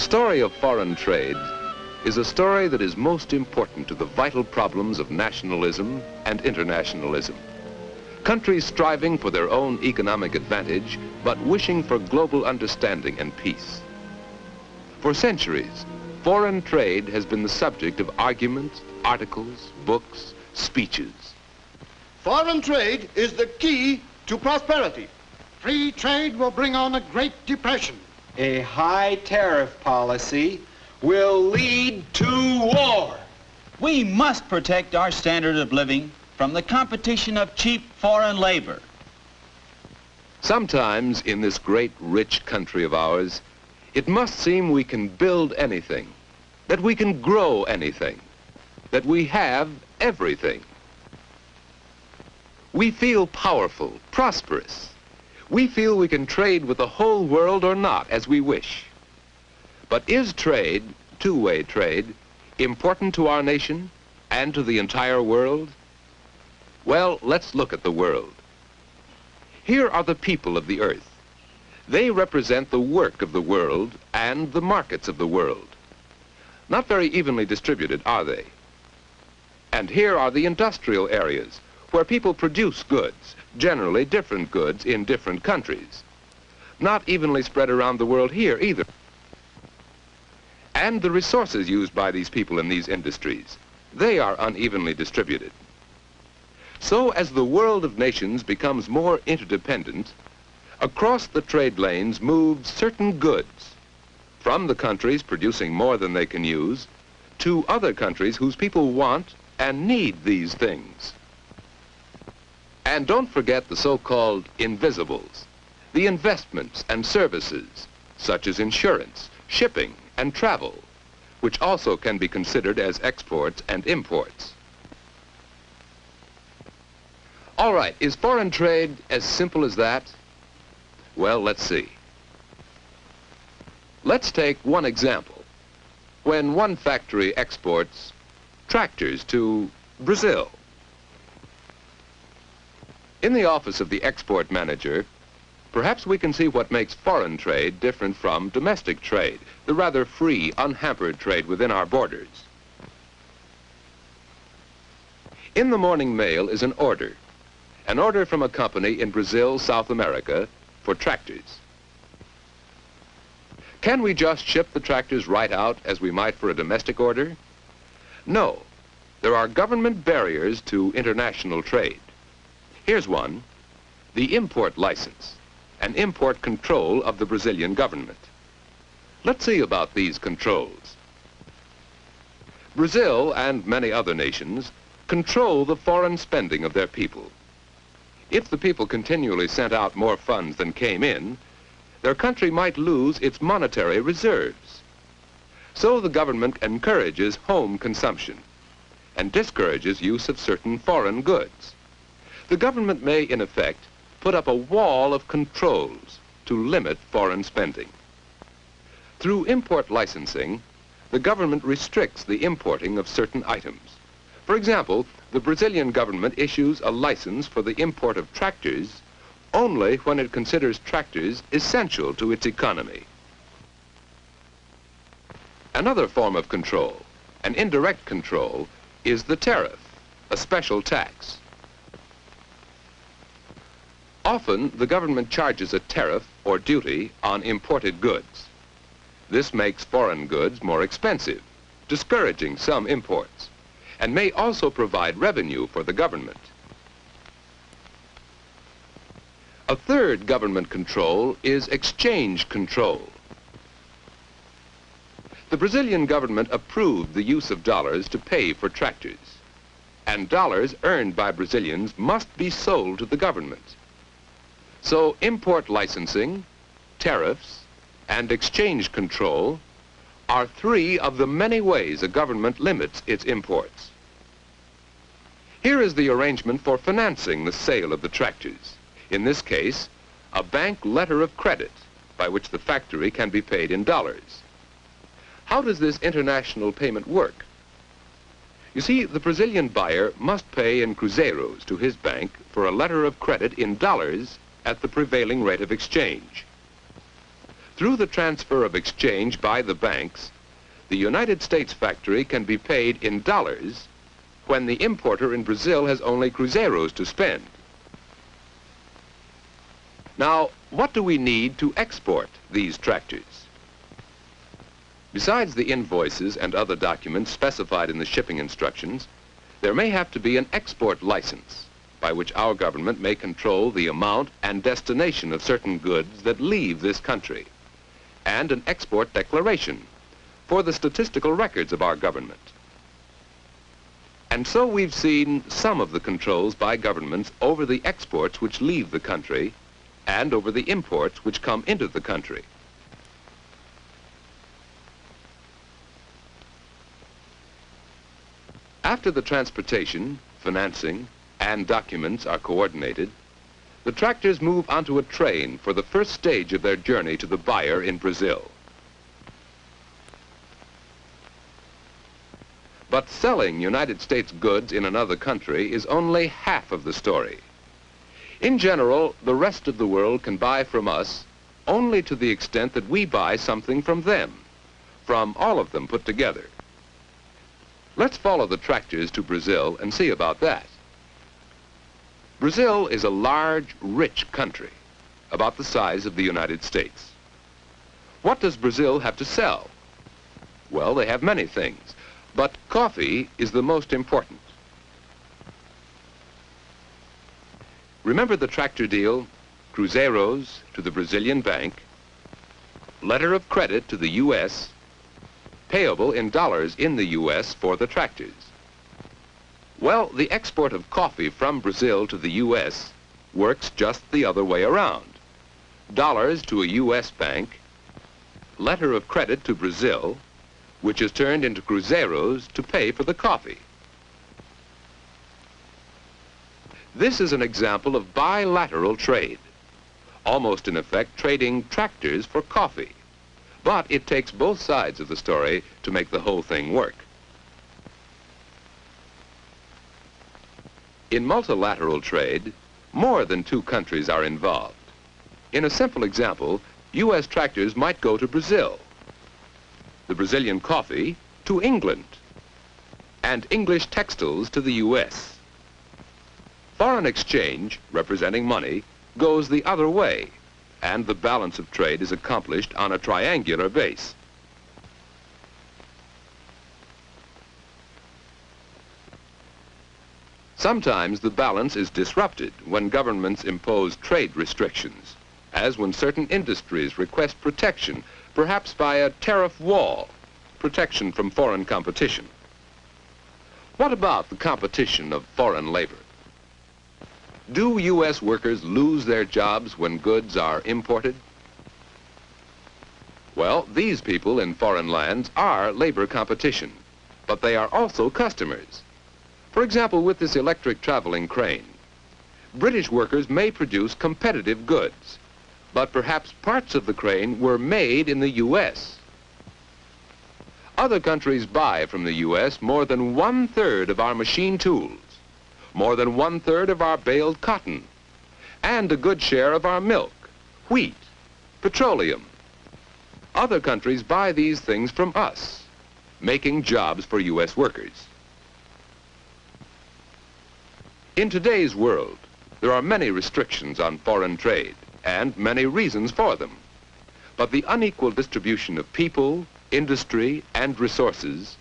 The story of foreign trade is a story that is most important to the vital problems of nationalism and internationalism. Countries striving for their own economic advantage, but wishing for global understanding and peace. For centuries, foreign trade has been the subject of arguments, articles, books, speeches. Foreign trade is the key to prosperity. Free trade will bring on a Great Depression. A high tariff policy will lead to war. We must protect our standard of living from the competition of cheap foreign labor. Sometimes in this great rich country of ours, it must seem we can build anything, that we can grow anything, that we have everything. We feel powerful, prosperous. We feel we can trade with the whole world or not as we wish. But is trade, two-way trade, important to our nation and to the entire world? Well, let's look at the world. Here are the people of the earth. They represent the work of the world and the markets of the world. Not very evenly distributed, are they? And here are the industrial areas where people produce goods, generally different goods in different countries. Not evenly spread around the world here either. And the resources used by these people in these industries, they are unevenly distributed. So as the world of nations becomes more interdependent, across the trade lanes move certain goods from the countries producing more than they can use to other countries whose people want and need these things. And don't forget the so-called invisibles, the investments and services, such as insurance, shipping, and travel, which also can be considered as exports and imports. All right, is foreign trade as simple as that? Well, let's see. Let's take one example. When one factory exports tractors to Brazil. In the office of the export manager, perhaps we can see what makes foreign trade different from domestic trade, the rather free, unhampered trade within our borders. In the morning mail is an order from a company in Brazil, South America, for tractors. Can we just ship the tractors right out as we might for a domestic order? No. There are government barriers to international trade. Here's one, the import license, an import control of the Brazilian government. Let's see about these controls. Brazil and many other nations control the foreign spending of their people. If the people continually sent out more funds than came in, their country might lose its monetary reserves. So the government encourages home consumption and discourages use of certain foreign goods. The government may, in effect, put up a wall of controls to limit foreign spending. Through import licensing, the government restricts the importing of certain items. For example, the Brazilian government issues a license for the import of tractors only when it considers tractors essential to its economy. Another form of control, an indirect control, is the tariff, a special tax. Often, the government charges a tariff or duty on imported goods. This makes foreign goods more expensive, discouraging some imports, and may also provide revenue for the government. A third government control is exchange control. The Brazilian government approved the use of dollars to pay for tractors, and dollars earned by Brazilians must be sold to the government. So import licensing, tariffs, and exchange control are three of the many ways a government limits its imports. Here is the arrangement for financing the sale of the tractors. In this case, a bank letter of credit by which the factory can be paid in dollars. How does this international payment work? You see, the Brazilian buyer must pay in cruzeiros to his bank for a letter of credit in dollars at the prevailing rate of exchange. Through the transfer of exchange by the banks, the United States factory can be paid in dollars when the importer in Brazil has only cruzeiros to spend. Now, what do we need to export these tractors? Besides the invoices and other documents specified in the shipping instructions, there may have to be an export license by which our government may control the amount and destination of certain goods that leave this country, and an export declaration for the statistical records of our government. And so we've seen some of the controls by governments over the exports which leave the country and over the imports which come into the country. After the transportation, financing, and documents are coordinated, the tractors move onto a train for the first stage of their journey to the buyer in Brazil. But selling United States goods in another country is only half of the story. In general, the rest of the world can buy from us only to the extent that we buy something from them, from all of them put together. Let's follow the tractors to Brazil and see about that. Brazil is a large, rich country, about the size of the United States. What does Brazil have to sell? Well, they have many things, but coffee is the most important. Remember the tractor deal? Cruzeiros to the Brazilian bank, letter of credit to the U.S., payable in dollars in the U.S. for the tractors. Well, the export of coffee from Brazil to the U.S. works just the other way around. Dollars to a U.S. bank, letter of credit to Brazil, which is turned into cruzeiros to pay for the coffee. This is an example of bilateral trade, almost in effect trading tractors for coffee. But it takes both sides of the story to make the whole thing work. In multilateral trade, more than two countries are involved. In a simple example, U.S. tractors might go to Brazil, the Brazilian coffee to England, and English textiles to the U.S. Foreign exchange, representing money, goes the other way, and the balance of trade is accomplished on a triangular base. Sometimes the balance is disrupted when governments impose trade restrictions, as when certain industries request protection, perhaps by a tariff wall, protection from foreign competition. What about the competition of foreign labor? Do U.S. workers lose their jobs when goods are imported? Well, these people in foreign lands are labor competition, but they are also customers. For example, with this electric traveling crane, British workers may produce competitive goods, but perhaps parts of the crane were made in the U.S. Other countries buy from the U.S. more than 1/3 of our machine tools, more than 1/3 of our baled cotton, and a good share of our milk, wheat, petroleum. Other countries buy these things from us, making jobs for U.S. workers. In today's world, there are many restrictions on foreign trade and many reasons for them. But the unequal distribution of people, industry, and resources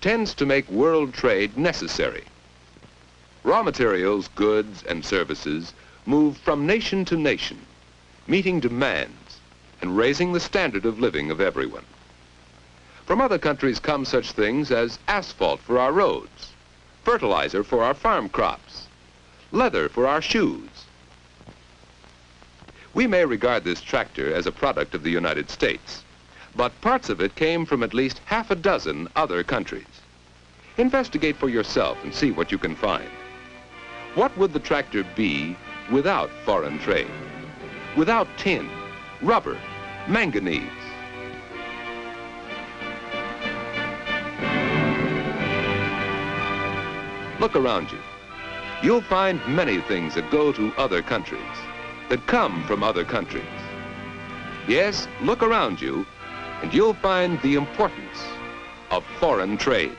tends to make world trade necessary. Raw materials, goods, and services move from nation to nation, meeting demands and raising the standard of living of everyone. From other countries come such things as asphalt for our roads, fertilizer for our farm crops, leather for our shoes. We may regard this tractor as a product of the United States, but parts of it came from at least half a dozen other countries. Investigate for yourself and see what you can find. What would the tractor be without foreign trade? Without tin, rubber, manganese? Look around you. You'll find many things that go to other countries, that come from other countries. Yes, look around you, and you'll find the importance of foreign trade.